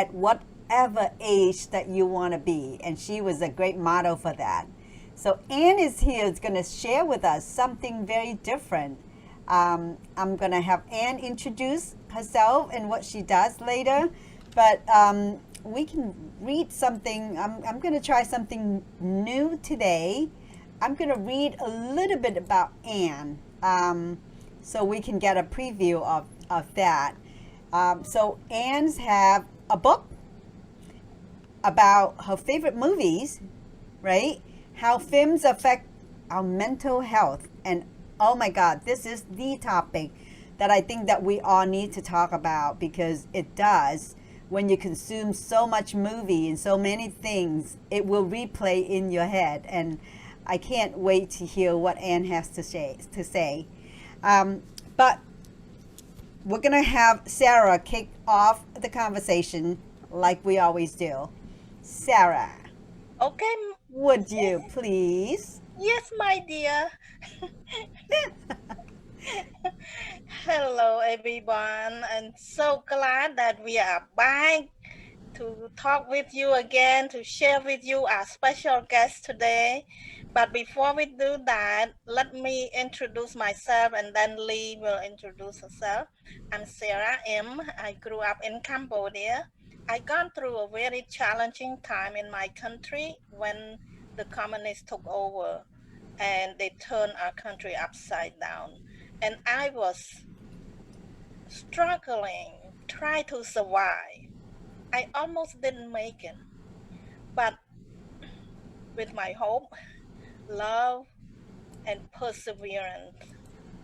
at whatever age that you want to be. And she was a great model for that. So Anne is here, is going to share with us something very different. I'm going to have Anne introduce herself and what she does later, but we can read something. I'm going to try something new today. I'm going to read a little bit about Anne, so we can get a preview of that. So Anne's have a book about her favorite movies, right? How films affect our mental health. And oh my God, this is the topic that I think that we all need to talk about, because it does. When you consume so much movie and so many things, it will replay in your head. And I can't wait to hear what Anne has to say. But we're going to have Sarah kick off the conversation like we always do. Sarah. Okay. Would you please? Yes, my dear. Hello, everyone. I'm so glad that we are back to talk with you again, to share with you our special guest today. But before we do that, let me introduce myself and then Lee will introduce herself. I'm Sarah M. I grew up in Cambodia. I gone through a very challenging time in my country when the communists took over and they turned our country upside down. And I was struggling, trying to survive. I almost didn't make it, but with my hope, love, and perseverance,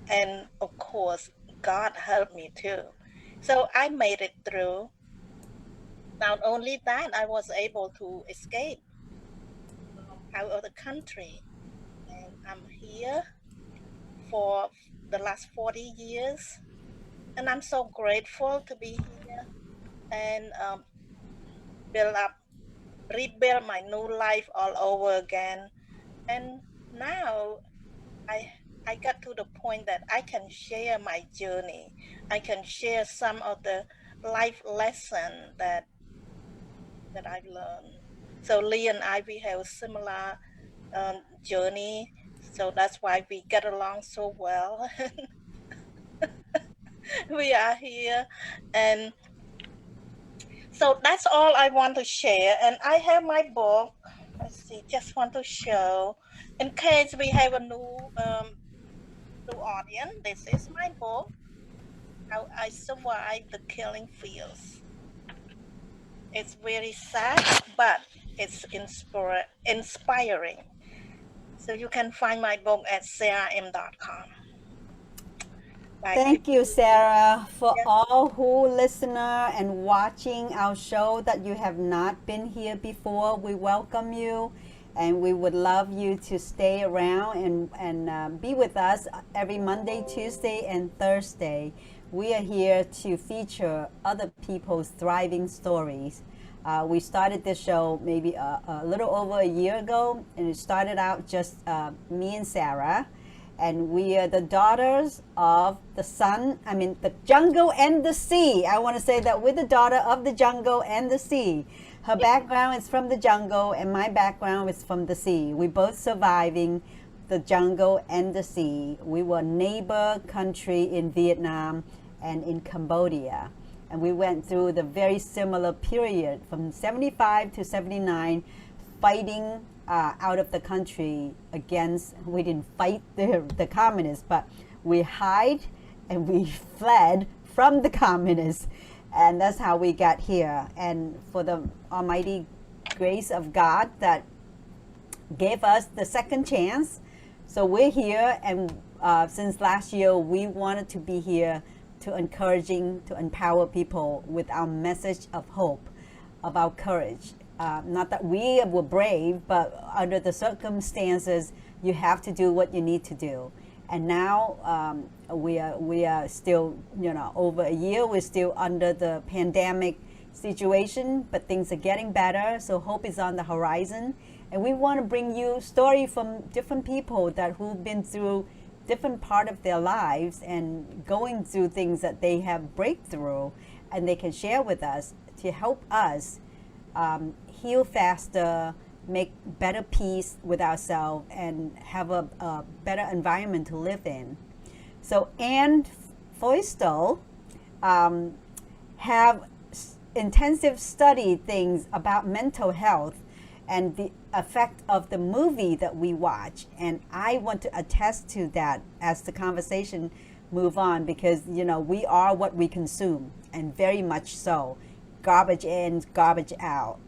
and of course, God helped me too. So I made it through. Not only that, I was able to escape out of the country, and I'm here for the last 40 years, and I'm so grateful to be here and rebuild my new life all over again. And now I I got to the point that I can share my journey. I can share some of the life lesson that I've learned. So Lee and I, we have a similar journey. So that's why we get along so well. We are here, and so that's all I want to share. And I have my book. Let's see, just want to show in case we have a new audience. This is my book, How I Survived the Killing Fields. It's very sad, but it's inspiring. So you can find my book at sarahim.com. Back to Thank you, Sarah, for you. all who listener and watching our show that you have not been here before. We welcome you, and we would love you to stay around and be with us every Monday, Tuesday, and Thursday. We are here to feature other people's thriving stories. We started this show maybe a little over a year ago, and it started out just me and Sarah. And we are the daughters of the jungle and the sea. I want to say that we're the daughter of the jungle and the sea. Her background is from the jungle, and my background is from the sea. We both surviving the jungle and the sea. We were neighbor country in Vietnam and in Cambodia. And we went through the very similar period from 75 to 79, fighting out of the country against, we didn't fight the communists, but we hide and we fled from the communists. And that's how we got here. And for the almighty grace of God that gave us the second chance. So we're here, and since last year, we wanted to be here to empower people with our message of hope, of our courage. Not that we were brave, but under the circumstances, you have to do what you need to do. And now we are still, over a year, we're still under the pandemic situation, but things are getting better. So hope is on the horizon. And we want to bring you story from different people who've been through different part of their lives and going through things that they have breakthrough, and they can share with us to help us heal faster, make better peace with ourselves, and have a better environment to live in. So Anne Feustel have intensive study things about mental health and the effect of the movie that we watch. And I want to attest to that as the conversation move on, because we are what we consume, and very much so. Garbage in, garbage out,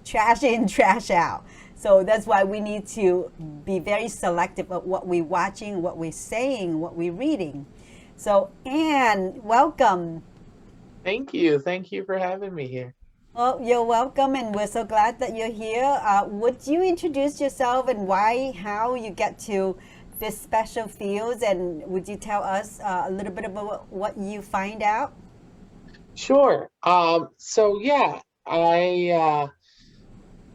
trash in, trash out. So that's why we need to be very selective of what we're watching, what we're saying, what we're reading. So Anne, welcome. Thank you. Thank you for having me here. Well, you're welcome, and we're so glad that you're here. Would you introduce yourself and why, how you get to this special field, and would you tell us a little bit about what you find out? Sure. So yeah, I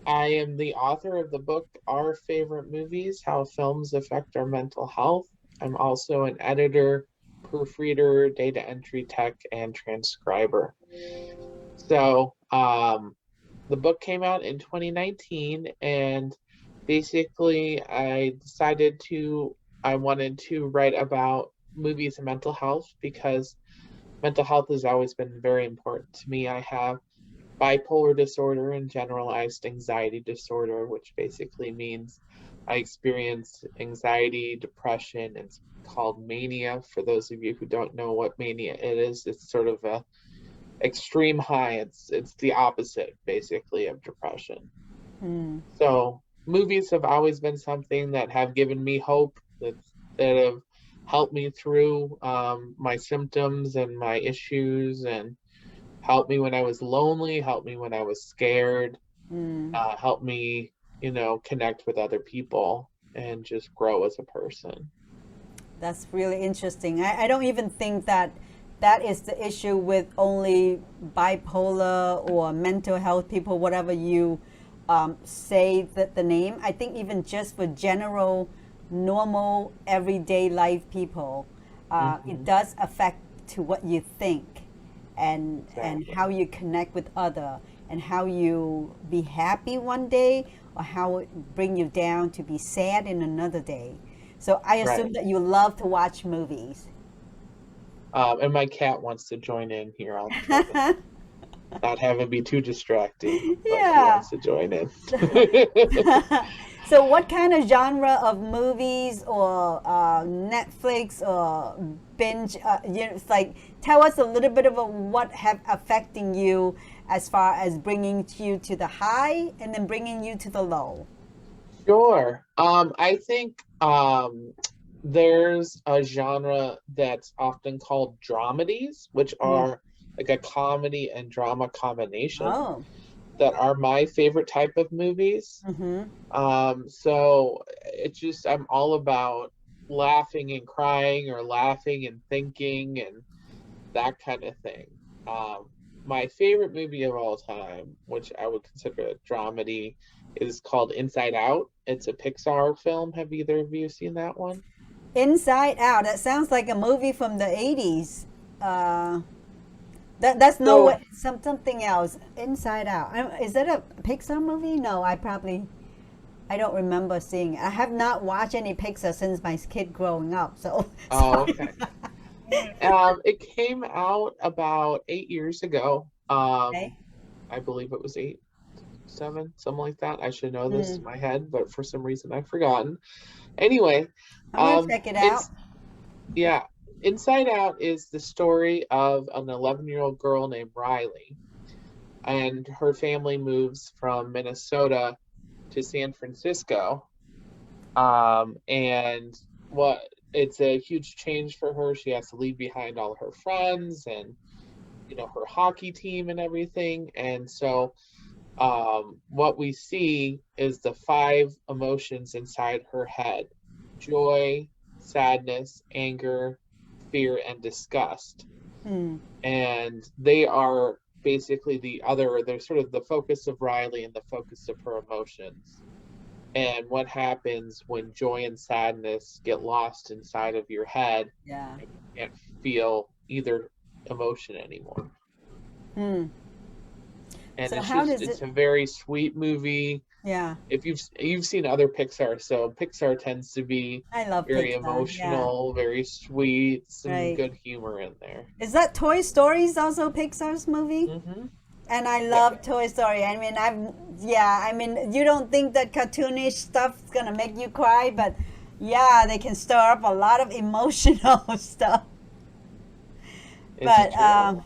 am the author of the book Our Favorite Movies: How Films Affect Our Mental Health. I'm also an editor, proofreader, data entry tech, and transcriber. So, the book came out in 2019, and basically I wanted to write about movies and mental health because mental health has always been very important to me. I have bipolar disorder and generalized anxiety disorder, which basically means I experience anxiety, depression. It's called mania. For those of you who don't know what mania it is, it's sort of a extreme high. It's the opposite basically of depression. Hmm. So movies have always been something that have given me hope, that have helped me through my symptoms and my issues, and helped me when I was lonely, helped me when I was scared, Hmm. helped me, connect with other people and just grow as a person. That's really interesting. I don't even think that that is the issue with only bipolar or mental health people, whatever you say that the name. I think even just for general, normal, everyday life people, it Hmm. does affect to what you think, and how Exactly. you connect with other, and how you be happy one day, or how it bring you down to be sad in another day. So I assume Right. that you love to watch movies. And my cat wants to join in here. I'll try to not have it be too distracting, but he Yeah. wants to join in. So what kind of genre of movies or Netflix or binge, it's like, tell us a little bit about what have affecting you as far as bringing you to the high and then bringing you to the low. Sure. I think there's a genre that's often called dramedies, which Mm. are like a comedy and drama combination, Oh. that are my favorite type of movies. Mm-hmm. So it's just, I'm all about laughing and crying, or laughing and thinking, and that kind of thing. Um, my favorite movie of all time, which I would consider a dramedy, is called Inside Out. It's a Pixar film. Have either of you seen that one? Inside Out. That sounds like a movie from the 80s. Uh, that's no So, way. Something else. Inside Out. Is that a Pixar movie? No, I don't remember seeing it. I have not watched any Pixar since my kid growing up. So oh, sorry. okay. It came out about 8 years ago. Okay. I believe it was eight, seven, something like that. I should know this Hmm. in my head, but for some reason I've forgotten. Anyway, I'm gonna check it out. it's yeah. Inside Out is the story of an 11-year-old girl named Riley, and her family moves from Minnesota to San Francisco. And what it's a huge change for her. She has to leave behind all her friends and her hockey team and everything. And so what we see is the five emotions inside her head: joy, sadness, anger, fear, and disgust. Hmm. And they are basically they're sort of the focus of Riley and the focus of her emotions. And what happens when joy and sadness get lost inside of your head, Yeah. and you can't feel either emotion anymore. Hmm. And So how does it's it? a very sweet movie. Yeah, If you've seen other Pixar, so Pixar tends to be I love very Pixar. Yeah, emotional, very sweet, some right. good humor in there. Is that Toy Story's also Pixar's movie? Hmm. And I Yep. love Toy Story. I mean, yeah, I mean, you don't think that cartoonish stuff's gonna make you cry, but yeah, they can stir up a lot of emotional stuff. It's But true.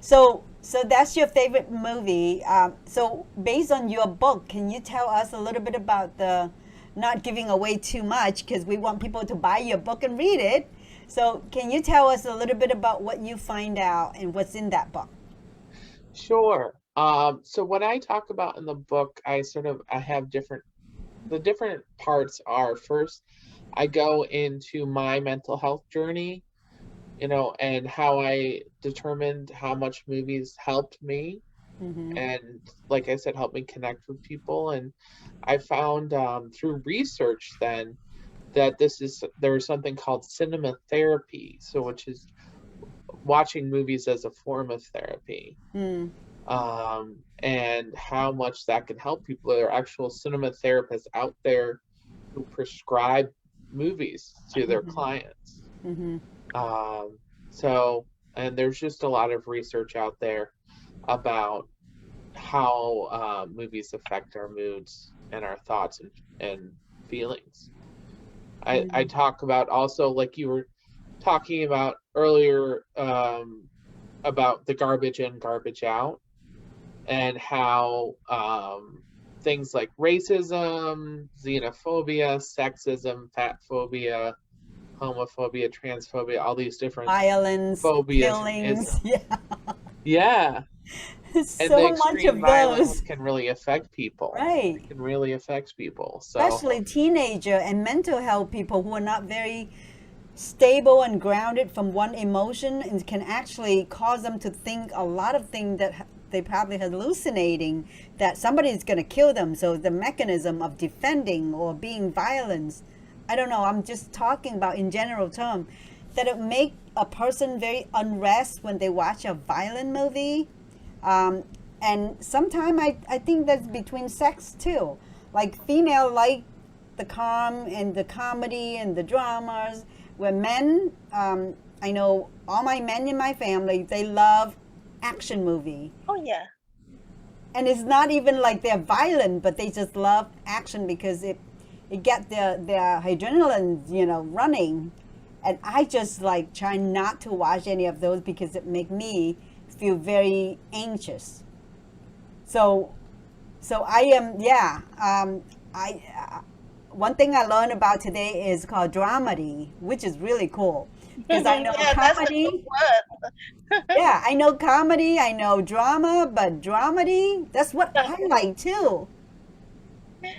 so that's your favorite movie. So based on your book, can you tell us a little bit about the, not giving away too much because we want people to buy your book and read it. So can you tell us a little bit about what you find out and what's in that book? Sure. So what I talk about in the book, I have the different parts are first, I go into my mental health journey, and how I determined how much movies helped me, Mm-hmm. and like I said, helped me connect with people. And I found through research then that there's something called cinematherapy, so which is watching movies as a form of therapy, Mm. and how much that can help people. There are actual cinema therapists out there who prescribe movies to their Mm-hmm. clients. Mm-hmm. Um, so, and there's just a lot of research out there about how movies affect our moods and our thoughts and feelings. I Mm-hmm. talk about also, like you were talking about earlier, about the garbage in, garbage out, and how things like racism, xenophobia, sexism, fat phobia, homophobia, transphobia, all these different Violence, phobias and killings, isms. yeah, Yeah. And the so much extreme of violence those, can really affect people. right? It can really affect people. So, Especially teenager and mental health people who are not very stable and grounded from one emotion, and can actually cause them to think a lot of things that they probably hallucinating, that somebody is going to kill them. So the mechanism of defending or being violent, I don't know, I'm just talking about in general term, that it make a person very unrest when they watch a violent movie. um, and sometimes I think that's between sex too, like female like the calm and the comedy and the dramas, where men, I know all my men in my family, they love action movie. Oh yeah. And it's not even like they're violent, but they just love action because it get their adrenaline, running. And I just like try not to watch any of those because it make me feel very anxious. So so I am, yeah. I One thing I learned about today is called dramedy, which is really cool because I know Yeah, that's the good comedy. word. Yeah, I know comedy, I know drama, but dramedy, that's what I like too.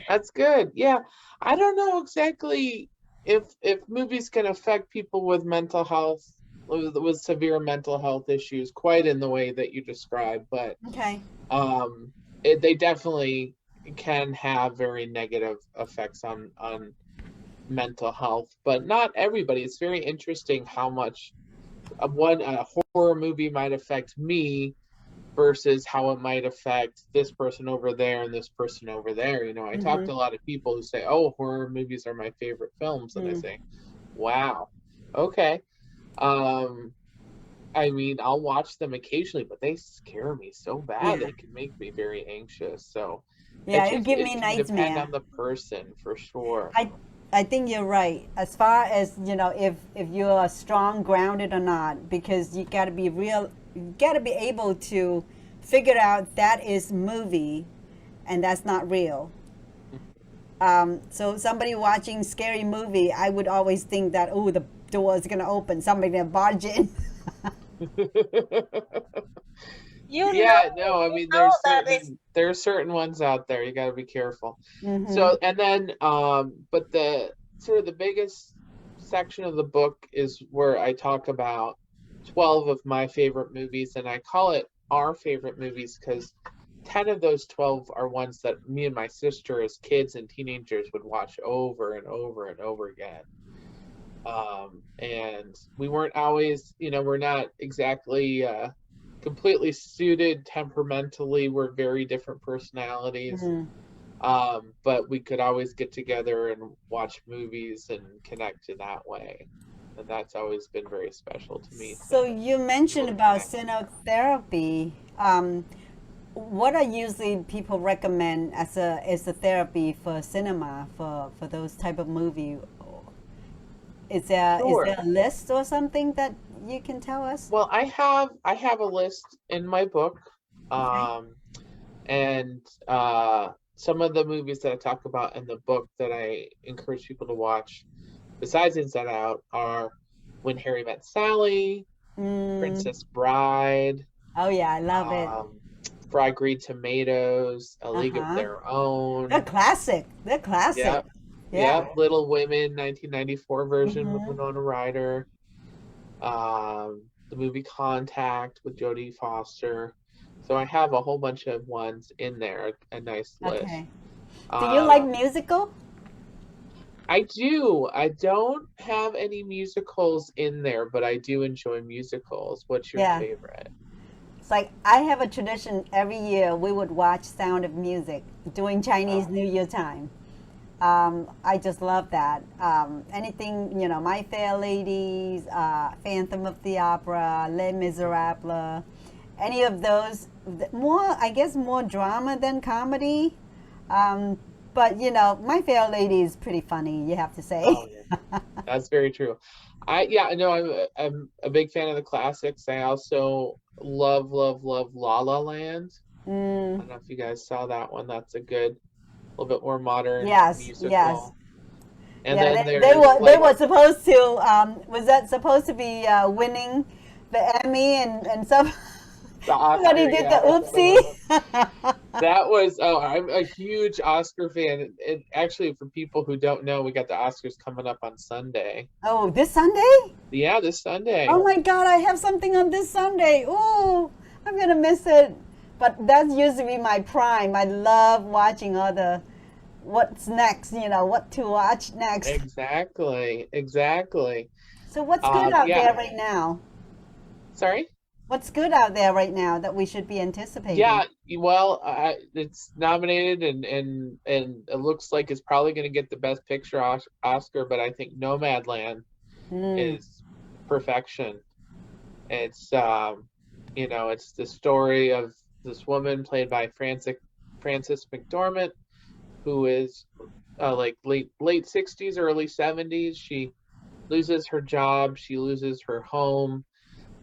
that's good. Yeah. I don't know exactly if movies can affect people with mental health, with severe mental health issues quite in the way that you described, but Okay. um they definitely can have very negative effects on mental health, but not everybody. It's very interesting how much a horror movie might affect me versus how it might affect this person over there and this person over there. I talk Mm-hmm. to a lot of people who say, "Oh, horror movies are my favorite films," and I Mm. say, "Wow, okay." Um, I mean, I'll watch them occasionally, but they scare me so bad. Yeah. They can make me very anxious. So Yeah, it give it me can depend nightmare. on the person for sure. I I think you're right. As far as, if you're strong, grounded or not, because you got to be real, you got to be able to figure out that is movie and that's not real. So somebody watching scary movie, I would always think that, oh, the door is gonna open, somebody gonna barge in. You know, Yeah, no, I you mean know that is. there's certain ones out there. You got to be careful. Mm-hmm. So, and then but the sort of the biggest section of the book is where I talk about 12 of my favorite movies, and I call it our favorite movies because 10 of those 12 are ones that me and my sister as kids and teenagers would watch over and over and over again. And we weren't always, we're not exactly completely suited temperamentally. We're very different personalities. Mm. But we could always get together and watch movies and connect in that way. And that's always been very special to me So to you be able mentioned to about connect with them. cinematherapy. What are usually people recommend as a therapy for cinema for those type of movie? Is there Sure. a list or something that you can tell us? Well, I have a list in my book. Okay. Um, and some of the movies that I talk about in the book that I encourage people to watch, besides Inside Out, are When Harry Met Sally, Mm. Princess Bride, Oh yeah, I love it. um, Fried Green Tomatoes, A Uh League of huh. Their They're Own. classic. They're classic. Yep, Yeah. yep. Little Women, 1994 version with Mm-hmm. Winona Ryder. The movie Contact with Jodie Foster. So I have a whole bunch of ones in there, a nice list. Okay. Do you like Um, musical? I do. I don't have any musicals in there, but I do enjoy musicals. What's your Yeah. favorite? It's like I have a tradition every year we would watch Sound of Music during Chinese Oh, New Year time. I just love that. Anything, you know, My Fair Ladies, Phantom of the Opera, Les Miserables, any of those, more, I guess, more drama than comedy. Um, but, you know, My Fair Lady is pretty funny, you have to oh say. yeah, that's very true. Yeah, no, I'm a big fan of the classics. I also love La La Land. I Mm, don't know if you guys saw that one. That's a good, little bit more modern yes, yes. musical. And Yeah, then they there's were like supposed to was that supposed to be winning the Emmy and some the somebody Oscar, did the yeah. oopsie. That was, oh, I'm a huge Oscar fan. Actually, for people who don't know, we got the Oscars coming up on Sunday. Oh, this Sunday? Yeah, this Sunday. Oh my God, I have something on this Sunday. Oh, I'm gonna miss it. But that's usually my prime. I love watching other what's next, you know, what to watch next. Exactly, exactly. So what's good out Yeah, there right now? sorry. What's good out there right now that we should be anticipating? Yeah, well, it's nominated and it looks like it's probably going to get the Best Picture Oscar, but I think Nomadland Hmm. is perfection. It's it's the story of this woman played by Frances McDormand, who is like late 60s, early 70s. She loses her job, she loses her home,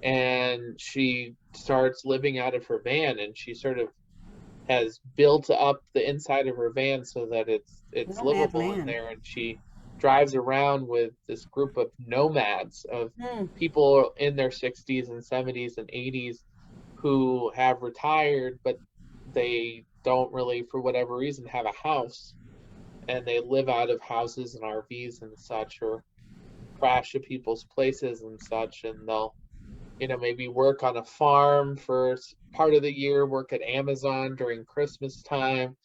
and she starts living out of her van, and she sort of has built up the inside of her van so that it's Nomad livable in land. there, and she drives around with this group of nomads of Hmm. people in their 60s and 70s and 80s who have retired, but they don't really, for whatever reason, have a house, and they live out of houses and RVs and such, or crash at people's places and such, and they'll maybe work on a farm for part of the year, work at Amazon during Christmas time.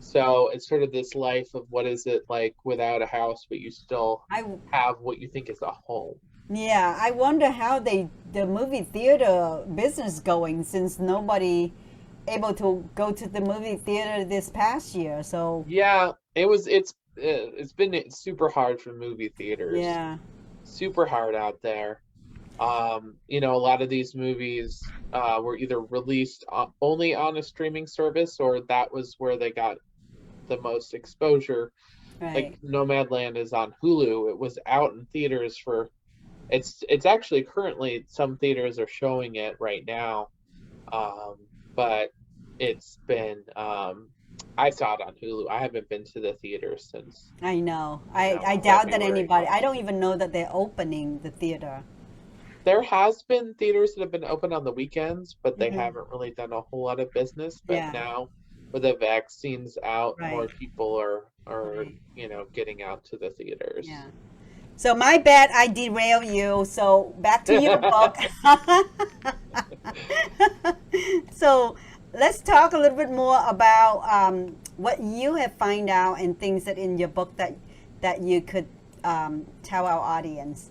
So it's sort of this life of what is it like without a house, but you still I have what you think is a home. Yeah, I wonder how the movie theater business going since nobody able to go to the movie theater this past year. So Yeah, it's been super hard for movie theaters, yeah, super hard out there. A lot of these movies were either released only on a streaming service, or that was where they got the most exposure. Like right. Nomadland is on Hulu. It was out in theaters for it's actually currently some theaters are showing it right now. Um, but it's been I saw it on Hulu. I haven't been to the theater since, I know. I doubt that February. anybody. I don't even know that they're opening the theater. There has been theaters that have been open on the weekends, but they Hmm. haven't really done a whole lot of business. But Yeah, now with the vaccines out, more right, people are, right. getting out to the Yeah. theaters. So my bad, I derail you. So back to your book. So let's talk a little bit more about what you have find out and things that in your book that you could tell our audience.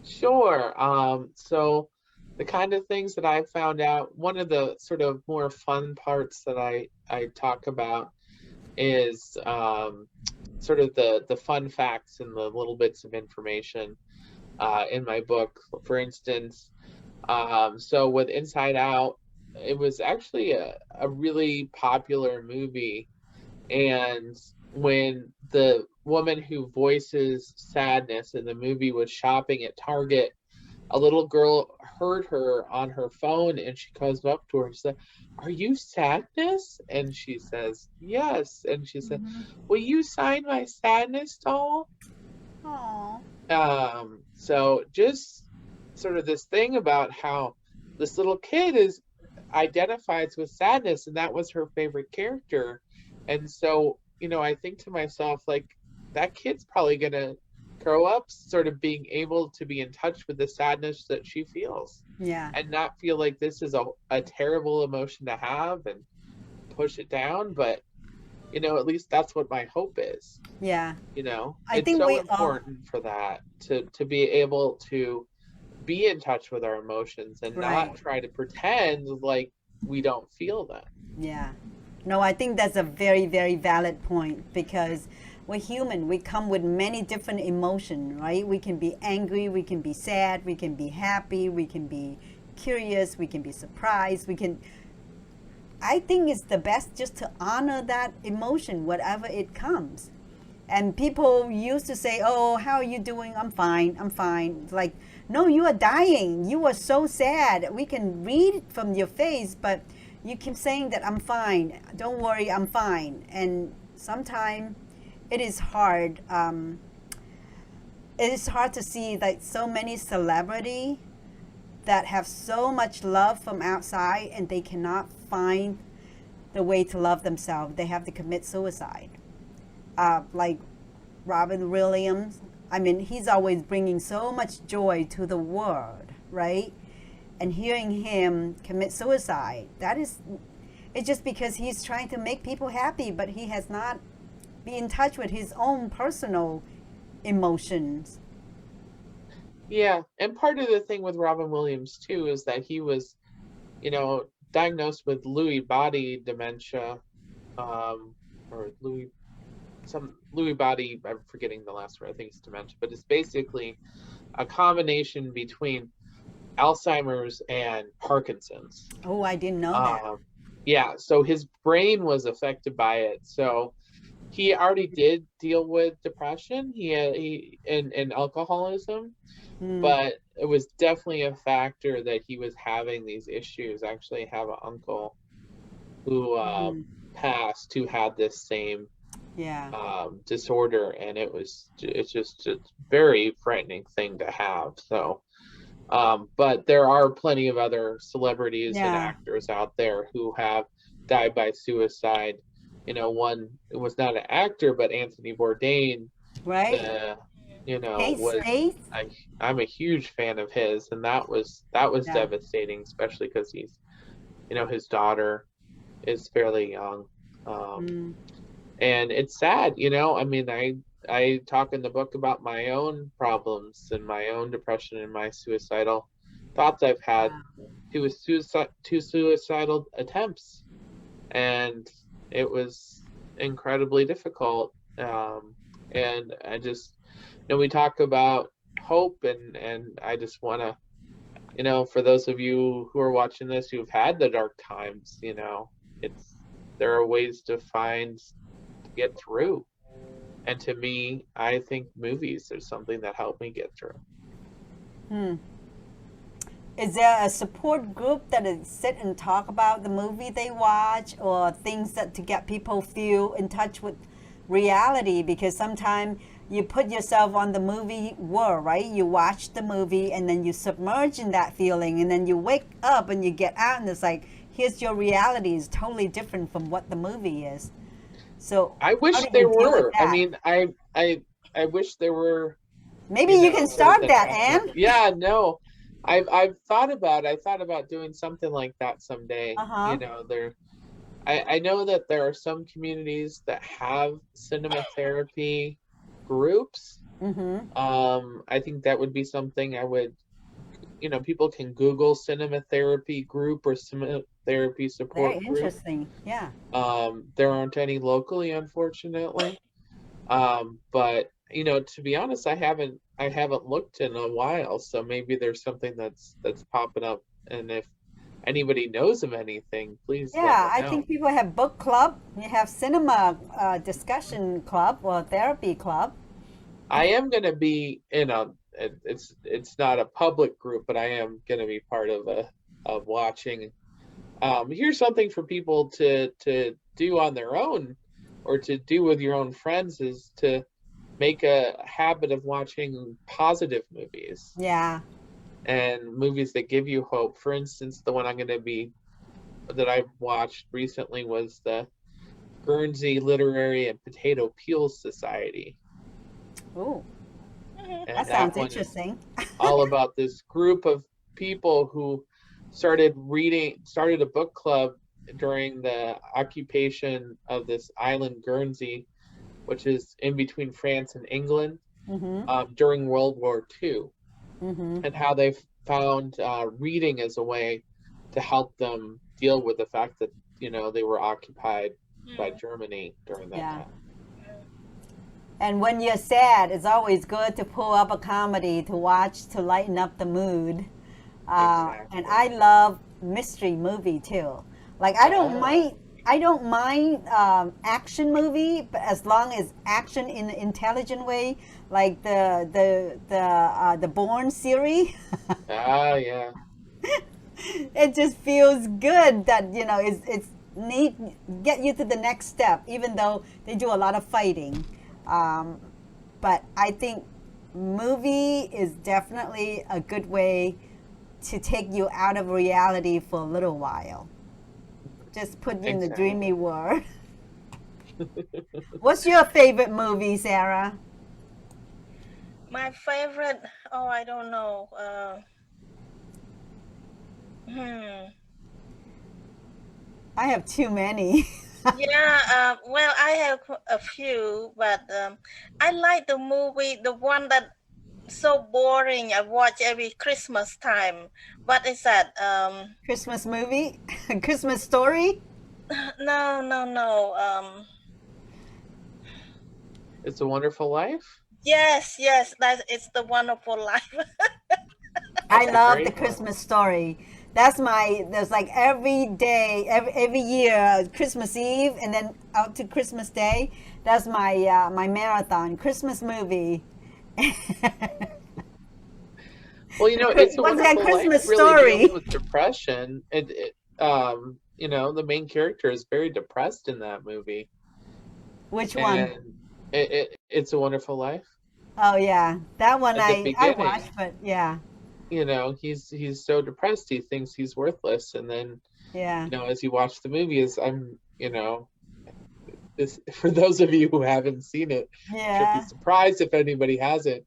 Sure. So the kind of things that I found out, one of the sort of more fun parts that I talk about is sort of the fun facts and the little bits of information in my book. For instance, so with Inside Out, it was actually a really popular movie. And when the woman who voices Sadness in the movie was shopping at Target, a little girl heard her on her phone and she goes up to her and said, "Are you Sadness?" And she says, "Yes." And she said, "Will you sign my Sadness doll?" Oh. So just sort of this thing about how this little kid is identifies with Sadness, and that was her favorite character. And so, I think to myself, like, that kid's probably gonna grow up sort of being able to be in touch with the sadness that she feels, Yeah. and not feel like this is a terrible emotion to have and push it down. But at least that's what my hope is. Yeah. I It's think so we all. important for that, to be able to be in touch with our emotions and Right. not try to pretend like we don't feel them. Yeah. No, I think that's a very, very valid point because we're human. We come with many different emotions, right? We can be angry, we can be sad, we can be happy, we can be curious, we can be surprised, we can. I think it's the best just to honor that emotion, whatever it comes. And people used to say, "Oh, how are you doing? I'm fine. I'm fine." It's like, no, you are dying. You are so sad. We can read it from your face, but you keep saying that I'm fine. Don't worry, I'm fine. And sometimes it is hard. It is hard to see like so many celebrity that have so much love from outside and they cannot find the way to love themselves. They have to commit suicide. Like Robin Williams. I mean, he's always bringing so much joy to the world, right? And hearing him commit suicide, it's just because he's trying to make people happy, but he has not been in touch with his own personal emotions. Yeah, and part of the thing with Robin Williams too is that he was, diagnosed with Lewy body dementia, or Lewy body. I'm forgetting the last word. I think it's dementia, but it's basically a combination between Alzheimer's and Parkinson's. Oh, I didn't know that. Yeah, so his brain was affected by it. So he already did deal with depression. And alcoholism, Mm, but it was definitely a factor that he was having these issues. I actually have an uncle who mm, passed who had this same yeah, disorder, and it's just a very frightening thing to have. So, but there are plenty of other celebrities and yeah, actors out there who have died by suicide. One was not an actor, but Anthony Bourdain, right? uh, Kate was Spade. I'm a huge fan of his, and that was Yeah. devastating, especially because his daughter is fairly young. Um, Mm, and it's sad. I mean, I talk in the book about my own problems and my own depression and my suicidal thoughts I've had. wow. Two suicidal attempts, and it was incredibly difficult. And I just, we talk about hope, and I just want to, for those of you who are watching this who've had the dark times, it's there are ways to get through. And to me, I think movies are something that help me get through. Hmm. Is there a support group that is sit and talk about the movie they watch or things that to get people feel in touch with reality? Because sometimes you put yourself on the movie world, right? You watch the movie and then you submerge in that feeling and then you wake up and you get out and it's like, here's your reality is totally different from what the movie is. So I how wish do there you deal with were. I that? mean, I wish there were, Maybe you can sort of start the that, national. Anne. Yeah, no. I thought about doing something like that someday. Uh-huh. I know that there are some communities that have cinematherapy groups. Mm-hmm. I think that would be something I would people can Google cinematherapy group or cinematherapy Very support group. interesting. Yeah. There aren't any locally, unfortunately. But to be honest, I haven't looked in a while, so maybe there's something that's popping up. And if anybody knows of anything, please let Yeah, me I know. think people have book club, you have cinema discussion club or therapy club. I am gonna be in a it's not a public group, but I am gonna be part of watching. Here's something for people to do on their own or to do with your own friends is to make a habit of watching positive movies Yeah. and movies that give you hope. For instance, the one that I watched recently was the Guernsey Literary and Potato Peel Society. Ooh, Mhm. And that that sounds one is interesting. all about this group of people who started a book club during the occupation of this island, Guernsey, which is in between France and England, Mm-hmm. during World War II, Mm-hmm. and how they found reading as a way to help them deal with the fact that they were occupied by Mm. Germany during that Yeah. time. And when you're sad, it's always good to pull up a comedy to watch to lighten up the mood. And Exactly. I love mystery movie too. Like I don't Ah, mind. I don't mind action movie, but as long as action in an intelligent way, like the Bourne series. yeah. It just feels good that it's neat get you to the next step, even though they do a lot of fighting. Um, but I think movie is definitely a good way to take you out of reality for a little while. Just put you in the dreamy Exactly. world. What's your favorite movie, Sarah? My favorite, oh, I don't know. Hmm. I have too many. Yeah, well, I have a few, but I like the movie, the one that so boring. I watch every Christmas time. What is that? Christmas movie? Christmas story? No, no, no. It's a Wonderful Life. Yes, yes, that it's the Wonderful Life. I That's a love the great one. Christmas story. There's like every day, every year, Christmas Eve, and then out to Christmas Day. That's my marathon Christmas movie. Well, It's a What's that Wonderful Life Christmas really deals story? with depression. The main character is very depressed in that movie, Which one? and it's a Wonderful Life. Oh yeah, that one At the I watched, beginning, but yeah, he's so depressed he thinks he's worthless, and then yeah, as you watch the movie, is I'm this for those of you who haven't seen it, should be yeah. surprised if anybody hasn't.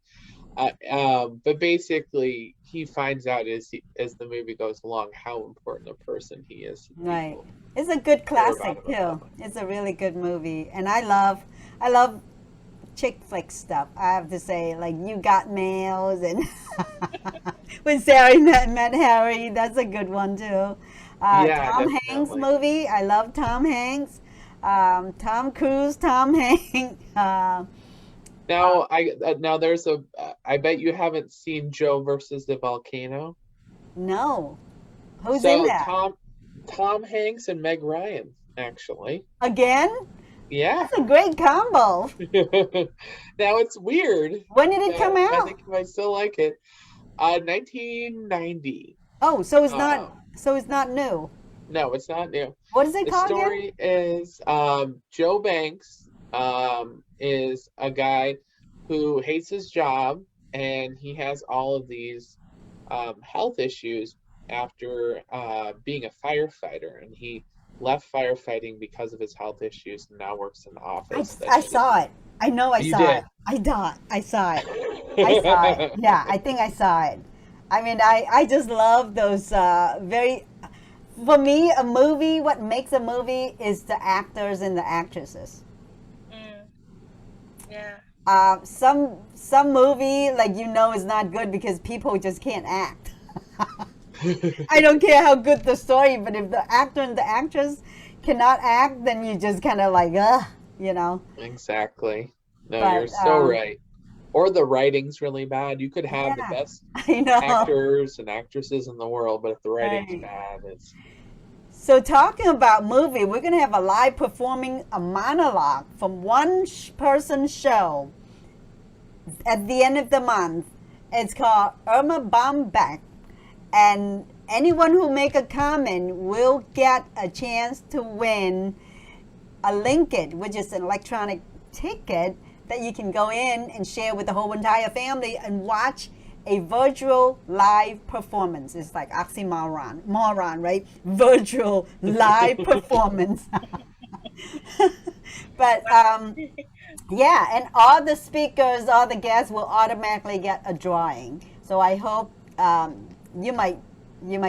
But basically, he finds out as the movie goes along how important a person he is to the Right. people It's a good who care about classic him above too. It's a really good movie, and I love chick flick stuff. I have to say, like You Got Mails and when Sarah met Harry, that's a good one too. Yeah, Tom Hanks definitely. movie, I love Tom Hanks. Tom Cruise, Tom Hanks. Now there's I bet you haven't seen Joe versus the Volcano. No, who's in So that Tom Hanks and Meg Ryan, actually. again? Yeah. That's a great combo. Now it's weird, When did it come but I out? think you might still like it. 1990. Oh, Um, so it's not new. no, it's not new. What is it The called again? story is Joe Banks is a guy who hates his job, and he has all of these health issues after being a firefighter, and he left firefighting because of his health issues and now works in an office that I he doesn't. saw it. I know I You saw it. did. I saw it. I saw it. Yeah, I think I saw it. I mean, I just love those for me, a movie, what makes a movie is the actors and the actresses. Mm, yeah. Some movie, like is not good because people just can't act. I don't care how good the story, but if the actor and the actress cannot act, then you just kind of like, you know. Exactly. No, you're But so right. Or the writing's really bad. You could have the yeah, best I know. actors and actresses in the world, but if the writing's Right. bad, it's So talking about movie, we're gonna have a live performing a monologue from one person show at the end of the month. It's called Irma Baumbach, and anyone who make a comment will get a chance to win a Linkit, which is an electronic ticket that you can go in and share with the whole entire family and watch a virtual live performance. It's like moron, right? Virtual live performance. But yeah, and all the speakers, all the guests will automatically get a drawing. So I hope you might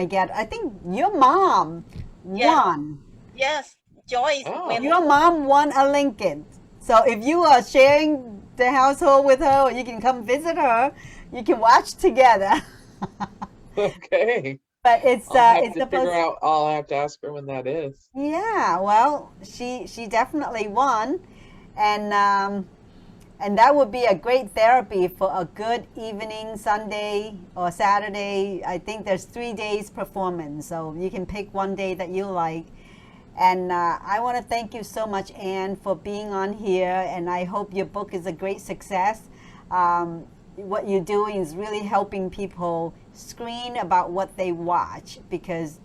get. I think your mom Yeah. won. Yes. Joyce oh, win. Your mom won a Lincoln. So if you are sharing the household with her, or you can come visit her, you can watch together. okay. But it's supposed. I'll have to ask her when that is. Yeah, well, she definitely won, and that would be a great therapy for a good evening Sunday or Saturday. I think there's 3 days performance, so you can pick one day that you like. And I want to thank you so much, Anne, for being on here, and I hope your book is a great success. What you're doing is really helping people screen about what they watch, because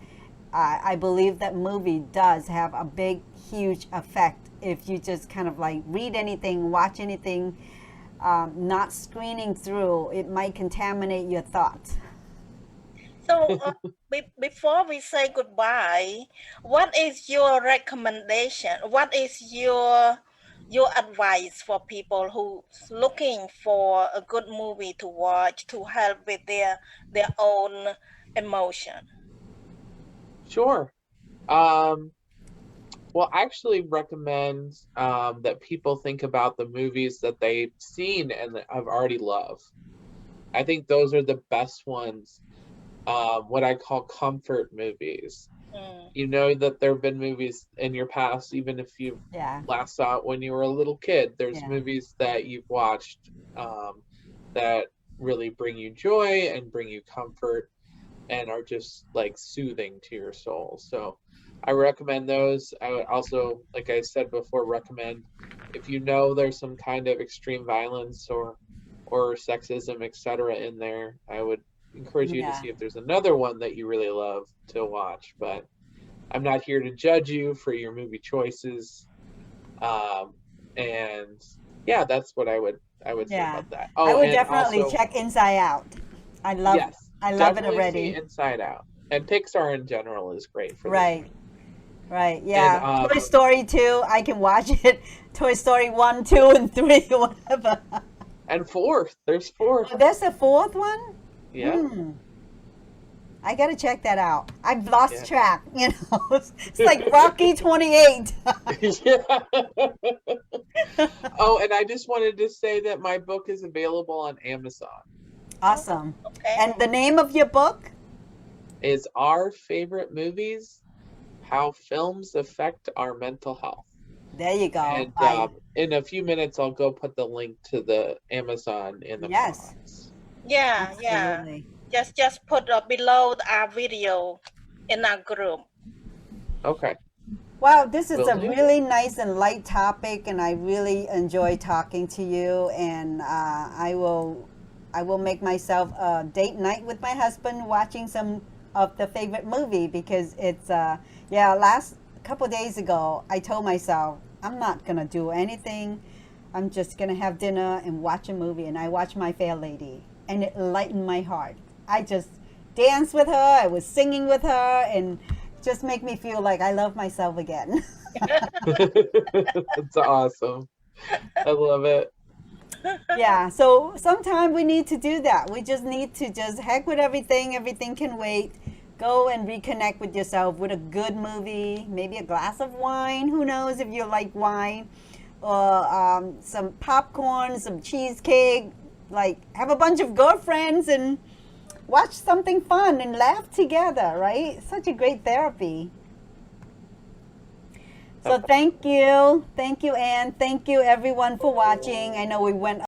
I believe that movie does have a big, huge effect if you just kind of like read anything, watch anything, not screening through. It might contaminate your thoughts. So before we say goodbye, what is your recommendation? What is your advice for people who's looking for a good movie to watch to help with their own emotion? Sure. Well, I actually recommend that people think about the movies that they've seen and that have already loved. I think those are the best ones, what I call comfort movies. Mm. You know that there have been movies in your past, even if you Yeah, last saw it when you were a little kid. There's yeah, movies that you've watched that really bring you joy and bring you comfort and are just like soothing to your soul. So I recommend those. I would also, like I said before, recommend if you know there's some kind of extreme violence or sexism, etc. in there, I would encourage you to yeah. see if there's another one that you really love to watch. But I'm not here to judge you for your movie choices. And yeah, that's what I would say Yeah, about that. I Oh, would and definitely also check Inside Out. I love, yes, I love it definitely see already. Inside Out. And Pixar in general is great for this. Right, right. And Yeah, Toy Story 2, I can watch it. Toy Story 1, 2, and 3, whatever. and fourth, there's fourth. Oh, there's a fourth one? Yeah, Hmm. I gotta check that out. I've lost yeah. track, you know. It's like Rocky 28. Yeah. Oh, and I just wanted to say that my book is available on Amazon. Oh, Awesome. okay. And the name of your book? It's Our Favorite Movies: How Films Affect Our Mental Health. There you go. And in a few minutes, I'll go put the link to the Amazon in the Yes, comments. Yeah, yeah. absolutely. Just put below our video in our group. Okay, Wow, this is will a do. really nice and light topic, and I really enjoy talking to you. And I will make myself a date night with my husband, watching some of the favorite movie, because it's yeah. Last couple days ago, I told myself I'm not gonna do anything. I'm just gonna have dinner and watch a movie, and I watched My Fair Lady, and it lightened my heart. I just danced with her. I was singing with her, and just make me feel like I love myself again. It's awesome. I love it. Yeah, so sometimes we need to do that. We just need to just heck with everything. Everything can wait. Go and reconnect with yourself with a good movie, maybe a glass of wine. Who knows if you like wine, or some popcorn, some cheesecake. Like, have a bunch of girlfriends and watch something fun and laugh together, right? Such a great therapy. So thank you, Anne. Thank you, everyone, for watching. I know we went